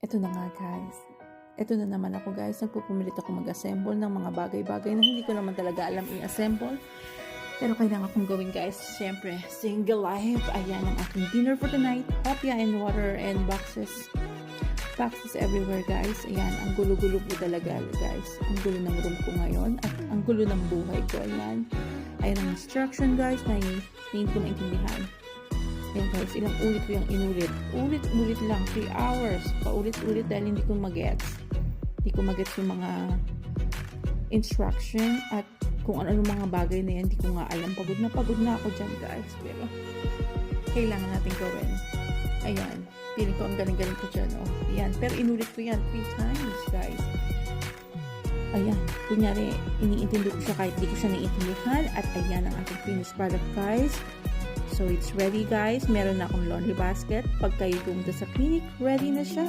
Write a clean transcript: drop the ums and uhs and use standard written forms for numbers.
Ito na nga guys. Ito na naman ako guys. Nagpupumilit ako mag-assemble ng mga bagay-bagay na hindi ko naman talaga alam i-assemble. Pero kailangan kong gawin guys. Siyempre, single life. Ayan ang aking dinner for tonight. Hopia and water and boxes. Boxes everywhere guys. Ayan, ang gulo-gulo po talaga guys. Ang gulo ng room ko ngayon. At ang gulo ng buhay ko. Ayan. Ayan ang instruction guys na hindi ko naintindihan. Ayan guys, ilang ulit ko yung inulit. Ulit-ulit lang, 3 hours. Paulit-ulit dahil hindi ko magets. Hindi ko magets yung mga instruction at kung ano-ano mga bagay na yan, hindi ko nga alam. Pagod na ako dyan guys. Pero kailangan natin gawin. Ayan, feeling ko ang galing-galing ko dyan. Oh. Ayan, pero inulit ko yan 3 times guys. Ayan, kunyari, iniintindi ko siya kahit di ko siya naiintindihan. At ayan ang ating finished product guys. So, it's ready guys. Meron na akong laundry basket. Pag kayo pumunta sa clinic, ready na siya.